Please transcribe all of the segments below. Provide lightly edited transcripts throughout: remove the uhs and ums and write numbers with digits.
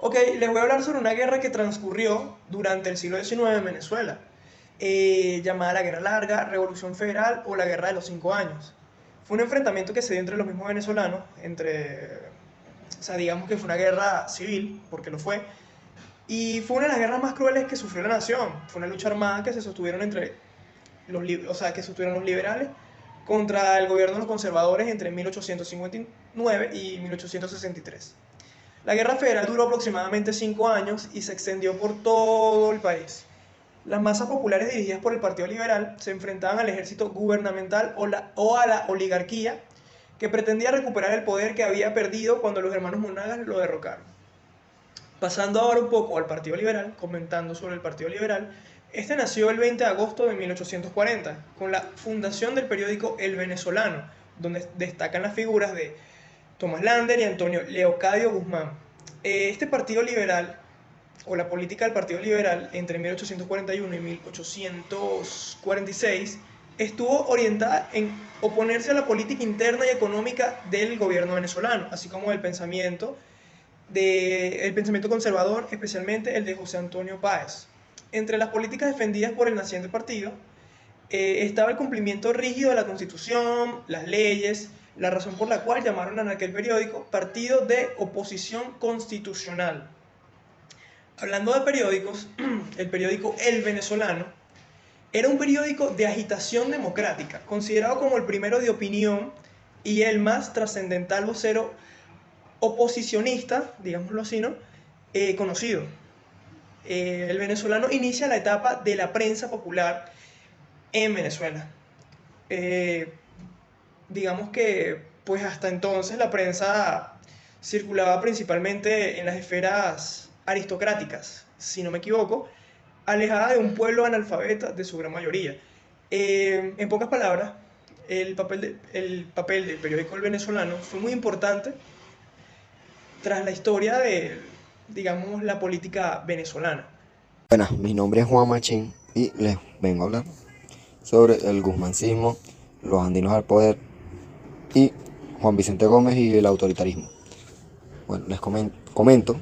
Ok, les voy a hablar sobre una guerra que transcurrió durante el siglo XIX en Venezuela, llamada la Guerra Larga, Revolución Federal o la Guerra de los 5 años. Fue un enfrentamiento que se dio entre los mismos venezolanos, o sea, digamos que fue una guerra civil, porque lo fue, y fue una de las guerras más crueles que sufrió la nación. Fue una lucha armada que se sostuvieron entre o sea, que sostuvieron los liberales contra el gobierno de los conservadores entre 1859 y 1863. La guerra federal duró aproximadamente 5 años y se extendió por todo el país. Las masas populares dirigidas por el Partido Liberal se enfrentaban al ejército gubernamental o a la oligarquía que pretendía recuperar el poder que había perdido cuando los hermanos Monagas lo derrocaron. Pasando ahora un poco al Partido Liberal, comentando sobre el Partido Liberal, este nació el 20 de agosto de 1840, con la fundación del periódico El Venezolano, donde destacan las figuras de Tomás Lander y Antonio Leocadio Guzmán. Este Partido Liberal, o la política del Partido Liberal, entre 1841 y 1846, estuvo orientada en oponerse a la política interna y económica del gobierno venezolano, así como el pensamiento conservador, especialmente el de José Antonio Páez. Entre las políticas defendidas por el naciente partido estaba el cumplimiento rígido de la Constitución, las leyes, la razón por la cual llamaron a aquel periódico Partido de Oposición Constitucional. Hablando de periódicos, el periódico El Venezolano era un periódico de agitación democrática, considerado como el primero de opinión y el más trascendental vocero oposicionista, digámoslo así, ¿no? Conocido. El venezolano inicia la etapa de la prensa popular en Venezuela. Eh, digamos que pues hasta entonces la prensa circulaba principalmente en las esferas aristocráticas, si no me equivoco, alejada de un pueblo analfabeta de su gran mayoría. En pocas palabras, el papel del periódico El Venezolano fue muy importante tras la historia de, digamos, la política venezolana. Buenas, mi nombre es Juan Machín y les vengo a hablar sobre el guzmancismo, los andinos al poder y Juan Vicente Gómez y el autoritarismo. Bueno, les comento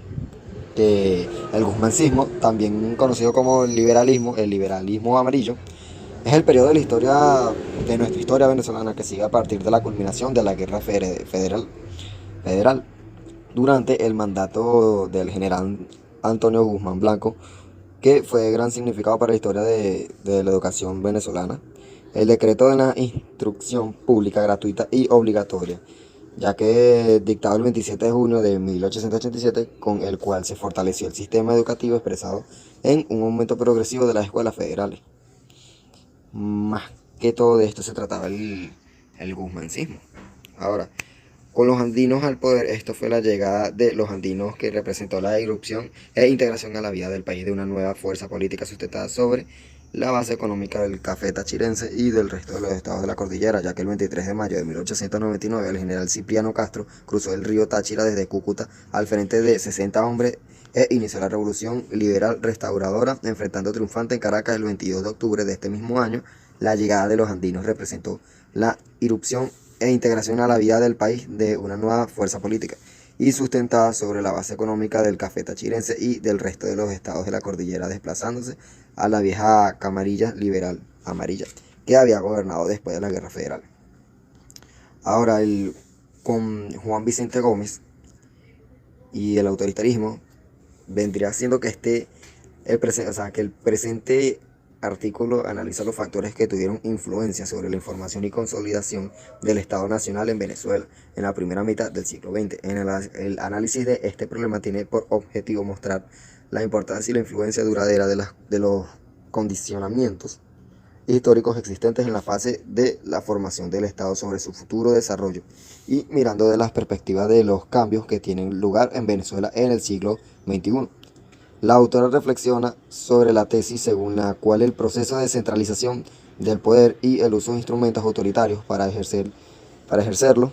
que el guzmancismo, también conocido como el liberalismo amarillo, es el periodo de la historia de nuestra historia venezolana que sigue a partir de la culminación de la guerra federal durante el mandato del general Antonio Guzmán Blanco, que fue de gran significado para la historia de la educación venezolana. El decreto de la instrucción pública gratuita y obligatoria, ya que dictado el 27 de junio de 1887, con el cual se fortaleció el sistema educativo expresado en un aumento progresivo de las escuelas federales. Más que todo de esto se trataba el guzmancismo. Ahora, con los andinos al poder, esto fue la llegada de los andinos que representó la irrupción e integración a la vida del país de una nueva fuerza política sustentada sobre la base económica del café tachirense y del resto de los estados de la cordillera, ya que el 23 de mayo de 1899 el general Cipriano Castro cruzó el río Táchira desde Cúcuta al frente de 60 hombres e inició la revolución liberal restauradora, enfrentando triunfante en Caracas el 22 de octubre de este mismo año. La llegada de los andinos representó la irrupción e integración a la vida del país de una nueva fuerza política y sustentada sobre la base económica del café tachirense y del resto de los estados de la cordillera, desplazándose a la vieja camarilla liberal amarilla que había gobernado después de la guerra federal. Ahora, con Juan Vicente Gómez y el autoritarismo, vendría siendo que que el presente artículo analiza los factores que tuvieron influencia sobre la información y consolidación del Estado Nacional en Venezuela en la primera mitad del siglo XX. El análisis de este problema tiene por objetivo mostrar la importancia y la influencia duradera de los condicionamientos históricos existentes en la fase de la formación del Estado sobre su futuro desarrollo y mirando de las perspectivas de los cambios que tienen lugar en Venezuela en el siglo XXI. La autora reflexiona sobre la tesis según la cual el proceso de descentralización del poder y el uso de instrumentos autoritarios para ejercerlo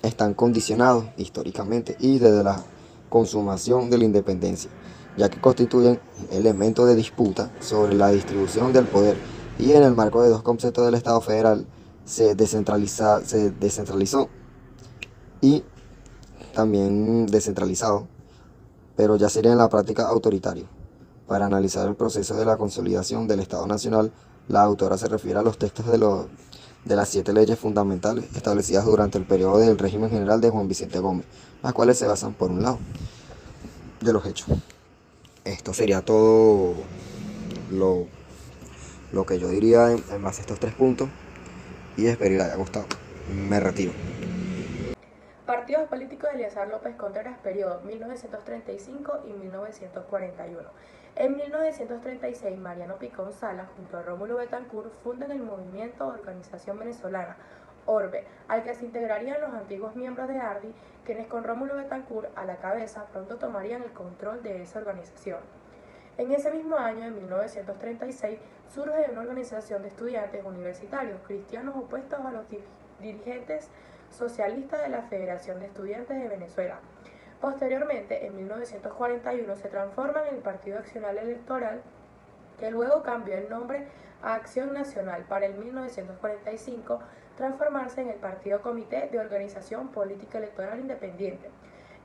están condicionados históricamente y desde la consumación de la independencia, ya que constituyen elementos de disputa sobre la distribución del poder y en el marco de dos conceptos del Estado federal se descentralizó y también descentralizado. pero ya sería en la práctica autoritario. Para analizar el proceso de la consolidación del Estado Nacional, la autora se refiere a los textos de las 7 leyes fundamentales establecidas durante el periodo del régimen general de Juan Vicente Gómez, las cuales se basan, por un lado, de los hechos. Esto sería todo lo que yo diría en base a estos 3 puntos y espero que les haya gustado. Me retiro. Partidos políticos de Eleazar López Contreras, periodo 1935 y 1941. En 1936, Mariano Picón Salas, junto a Rómulo Betancourt, fundan el Movimiento de Organización Venezolana, ORBE, al que se integrarían los antiguos miembros de ARDI, quienes con Rómulo Betancourt a la cabeza pronto tomarían el control de esa organización. En ese mismo año, en 1936, surge una organización de estudiantes universitarios cristianos opuestos a los dirigentes socialistas de la Federación de Estudiantes de Venezuela. Posteriormente, en 1941, se transforma en el Partido Accional Electoral, que luego cambió el nombre a Acción Nacional para en 1945 transformarse en el Partido Comité de Organización Política Electoral Independiente.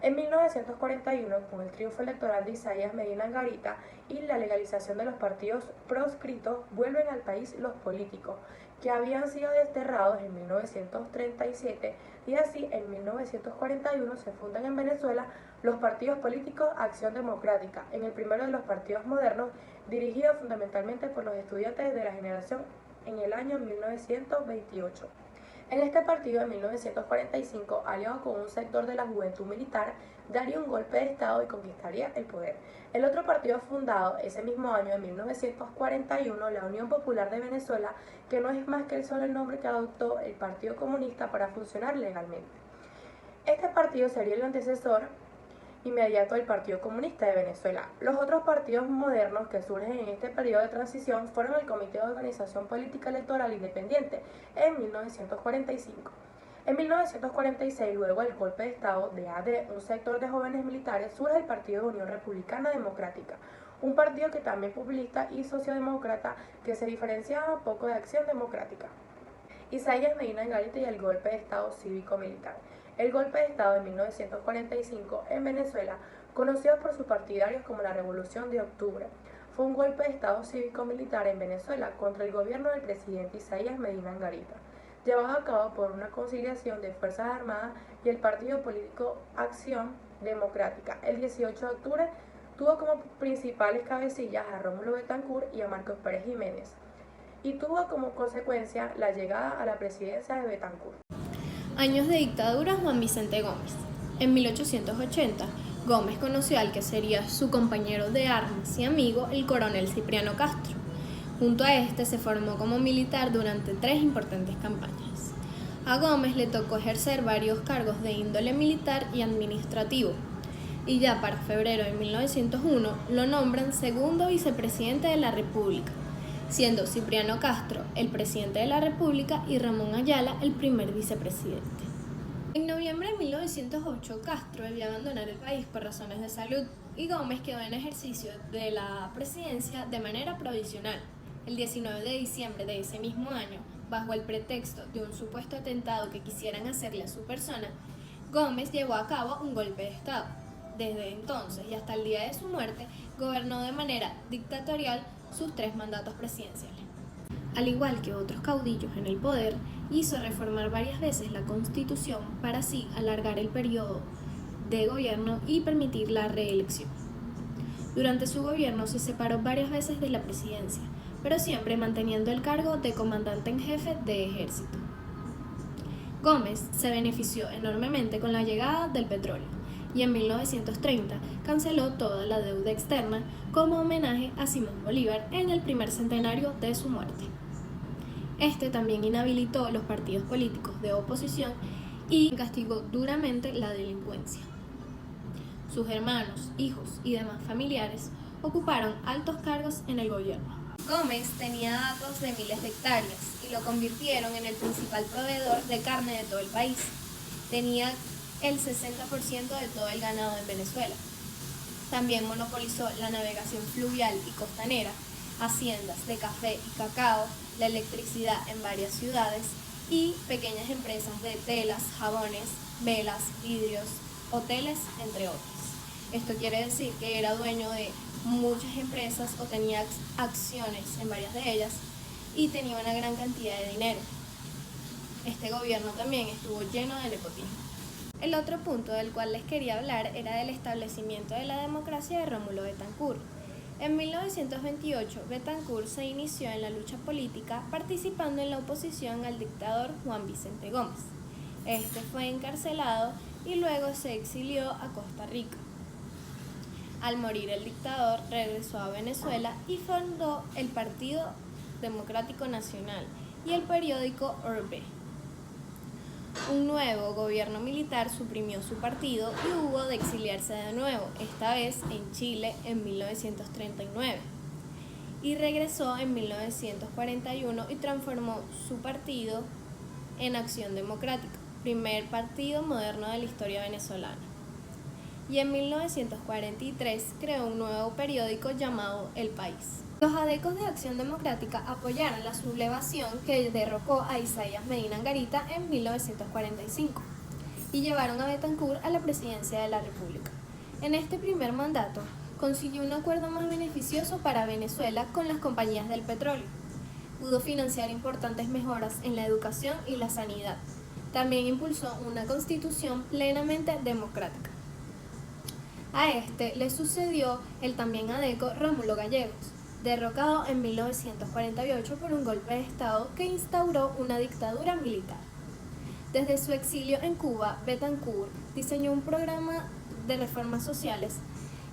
En 1941, con el triunfo electoral de Isaías Medina Angarita y la legalización de los partidos proscritos, vuelven al país los políticos, que habían sido desterrados en 1937, y así en 1941 se fundan en Venezuela los partidos políticos Acción Democrática, en el primero de los partidos modernos, dirigido fundamentalmente por los estudiantes de la generación en el año 1928. En este partido, en 1945, aliado con un sector de la juventud militar, daría un golpe de Estado y conquistaría el poder. El otro partido fundado ese mismo año, en 1941, la Unión Popular de Venezuela, que no es más que el solo nombre que adoptó el Partido Comunista para funcionar legalmente. Este partido sería el antecesor inmediato del Partido Comunista de Venezuela. Los otros partidos modernos que surgen en este periodo de transición fueron el Comité de Organización Política Electoral Independiente en 1945. En 1946, luego del golpe de Estado de AD, un sector de jóvenes militares, surge el Partido de Unión Republicana Democrática, un partido que también es populista y socialdemócrata, que se diferenciaba un poco de Acción Democrática. Isaías Medina Angarita y el golpe de Estado cívico-militar. El golpe de Estado de 1945 en Venezuela, conocido por sus partidarios como la Revolución de Octubre, fue un golpe de Estado cívico-militar en Venezuela contra el gobierno del presidente Isaías Medina Angarita, llevado a cabo por una conciliación de Fuerzas Armadas y el partido político Acción Democrática. El 18 de octubre tuvo como principales cabecillas a Rómulo Betancourt y a Marcos Pérez Jiménez, y tuvo como consecuencia la llegada a la presidencia de Betancourt. Años de dictadura Juan Vicente Gómez. En 1880, Gómez conoció al que sería su compañero de armas y amigo, el coronel Cipriano Castro. Junto a este se formó como militar durante 3 importantes campañas. A Gómez le tocó ejercer varios cargos de índole militar y administrativo, y ya para febrero de 1901 lo nombran segundo vicepresidente de la República, siendo Cipriano Castro el presidente de la República y Ramón Ayala el primer vicepresidente. En noviembre de 1908, Castro debía abandonar el país por razones de salud y Gómez quedó en ejercicio de la presidencia de manera provisional. El 19 de diciembre de ese mismo año, bajo el pretexto de un supuesto atentado que quisieran hacerle a su persona, Gómez llevó a cabo un golpe de Estado. Desde entonces y hasta el día de su muerte, gobernó de manera dictatorial sus 3 mandatos presidenciales. Al igual que otros caudillos en el poder, hizo reformar varias veces la Constitución para así alargar el periodo de gobierno y permitir la reelección. Durante su gobierno se separó varias veces de la presidencia, pero siempre manteniendo el cargo de comandante en jefe de ejército. Gómez se benefició enormemente con la llegada del petróleo, y en 1930 canceló toda la deuda externa como homenaje a Simón Bolívar en el primer centenario de su muerte. Este también inhabilitó los partidos políticos de oposición y castigó duramente la delincuencia. Sus hermanos, hijos y demás familiares ocuparon altos cargos en el gobierno. Gómez tenía datos de miles de hectáreas y lo convirtieron en el principal proveedor de carne de todo el país. Tenía el 60% de todo el ganado en Venezuela. También monopolizó la navegación fluvial y costanera, haciendas de café y cacao, la electricidad en varias ciudades y pequeñas empresas de telas, jabones, velas, vidrios, hoteles, entre otros. Esto quiere decir que era dueño de muchas empresas o tenía acciones en varias de ellas y tenía una gran cantidad de dinero. Este gobierno también estuvo lleno de nepotismo. El otro punto del cual les quería hablar era del establecimiento de la democracia de Rómulo Betancourt. En 1928, Betancourt se inició en la lucha política participando en la oposición al dictador Juan Vicente Gómez. Este fue encarcelado y luego se exilió a Costa Rica. Al morir el dictador, regresó a Venezuela y fundó el Partido Democrático Nacional y el periódico Orbe. Un nuevo gobierno militar suprimió su partido y hubo de exiliarse de nuevo, esta vez en Chile en 1939. Y regresó en 1941 y transformó su partido en Acción Democrática, primer partido moderno de la historia venezolana. Y en 1943 creó un nuevo periódico llamado El País. Los adecos de Acción Democrática apoyaron la sublevación que derrocó a Isaías Medina Angarita en 1945 y llevaron a Betancourt a la presidencia de la República. En este primer mandato consiguió un acuerdo más beneficioso para Venezuela con las compañías del petróleo. Pudo financiar importantes mejoras en la educación y la sanidad. También impulsó una constitución plenamente democrática. A este le sucedió el también adeco Rómulo Gallegos, derrocado en 1948 por un golpe de Estado que instauró una dictadura militar. Desde su exilio en Cuba, Betancourt diseñó un programa de reformas sociales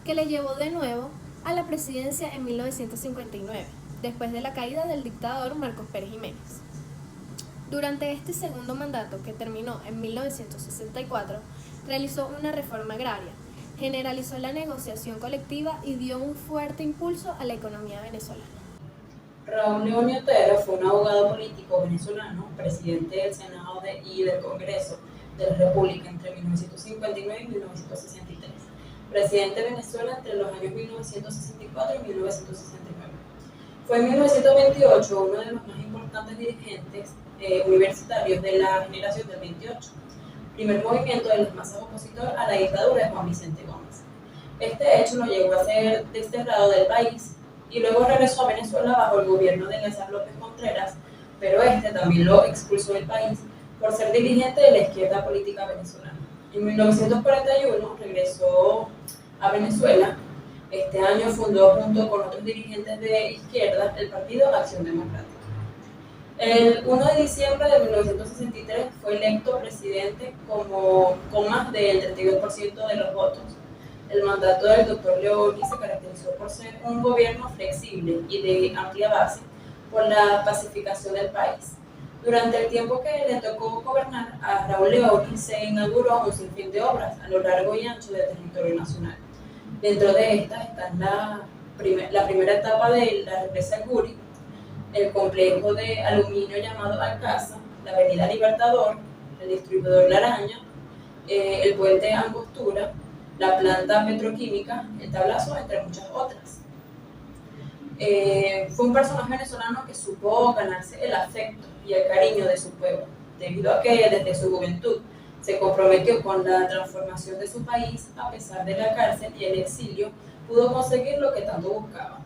que le llevó de nuevo a la presidencia en 1959, después de la caída del dictador Marcos Pérez Jiménez. Durante este segundo mandato, que terminó en 1964, realizó una reforma agraria, generalizó la negociación colectiva y dio un fuerte impulso a la economía venezolana. Raúl León Otero fue un abogado político venezolano, presidente del Senado y del Congreso de la República entre 1959 y 1963, presidente de Venezuela entre los años 1964 y 1969. Fue en 1928 uno de los más importantes dirigentes universitarios de la generación del 28, primer movimiento de las masas opositor a la dictadura de Juan Vicente Gómez. Este hecho lo llevó a ser desterrado del país y luego regresó a Venezuela bajo el gobierno de Eleazar López Contreras, pero este también lo expulsó del país por ser dirigente de la izquierda política venezolana. En 1941 regresó a Venezuela. Este año fundó junto con otros dirigentes de izquierda el Partido Acción Democrática. El 1 de diciembre de 1963 fue electo presidente con más del 32% de los votos. El mandato del doctor Leoni se caracterizó por ser un gobierno flexible y de amplia base por la pacificación del país. Durante el tiempo que le tocó gobernar a Raúl Leoni se inauguró un sinfín de obras a lo largo y ancho del territorio nacional. Dentro de estas están la primera etapa de la represa El Guri, el complejo de aluminio llamado Alcázar, la avenida Libertador, el distribuidor La Araña, el puente Angostura, la planta petroquímica, el Tablazo, entre muchas otras. Fue un personaje venezolano que supo ganarse el afecto y el cariño de su pueblo, debido a que desde su juventud se comprometió con la transformación de su país. A pesar de la cárcel y el exilio, pudo conseguir lo que tanto buscaba.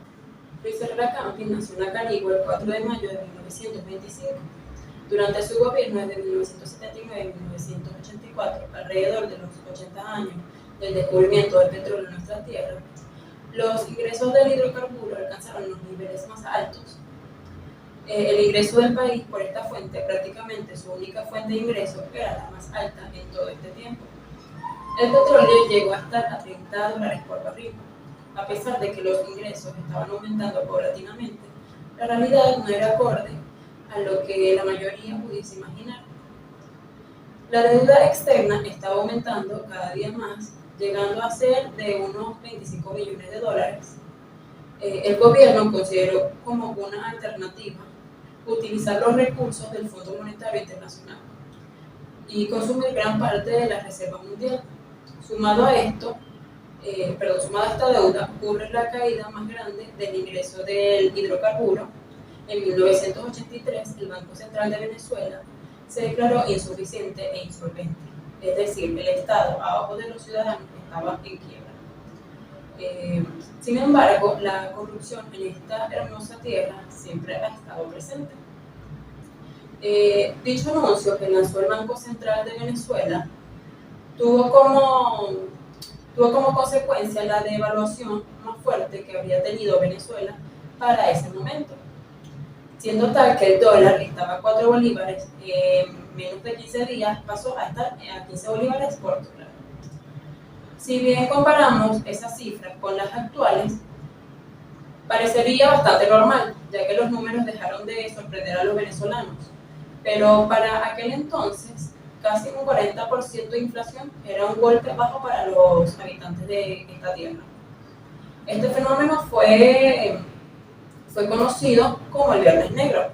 Luis Herrera Campins nació en Acarigua el 4 de mayo de 1925. Durante su gobierno, desde 1979 a 1984, alrededor de los 80 años del descubrimiento del petróleo en nuestra tierra, los ingresos del hidrocarburo alcanzaron los niveles más altos. El ingreso del país por esta fuente, prácticamente su única fuente de ingresos, era la más alta en todo este tiempo. El petróleo llegó a estar a $30 por barril. A pesar de que los ingresos estaban aumentando paulatinamente, la realidad no era acorde a lo que la mayoría pudiese imaginar. La deuda externa estaba aumentando cada día más, llegando a ser de unos $25 millones. El gobierno consideró como una alternativa utilizar los recursos del Fondo Monetario Internacional y consumir gran parte de la Reserva Mundial. Sumado a esta deuda, ocurre la caída más grande del ingreso del hidrocarburo. En 1983, el Banco Central de Venezuela se declaró insuficiente e insolvente, es decir, el Estado, a ojos de los ciudadanos, estaba en quiebra. Sin embargo, la corrupción en esta hermosa tierra siempre ha estado presente. Dicho anuncio que lanzó el Banco Central de Venezuela tuvo como consecuencia la devaluación más fuerte que habría tenido Venezuela para ese momento, siendo tal que el dólar estaba a 4 bolívares, en menos de 15 días pasó a estar a 15 bolívares por dólar. Si bien comparamos esas cifras con las actuales, parecería bastante normal, ya que los números dejaron de sorprender a los venezolanos, pero para aquel entonces, casi un 40% de inflación era un golpe bajo para los habitantes de esta tierra. Este fenómeno fue conocido como el Viernes Negro,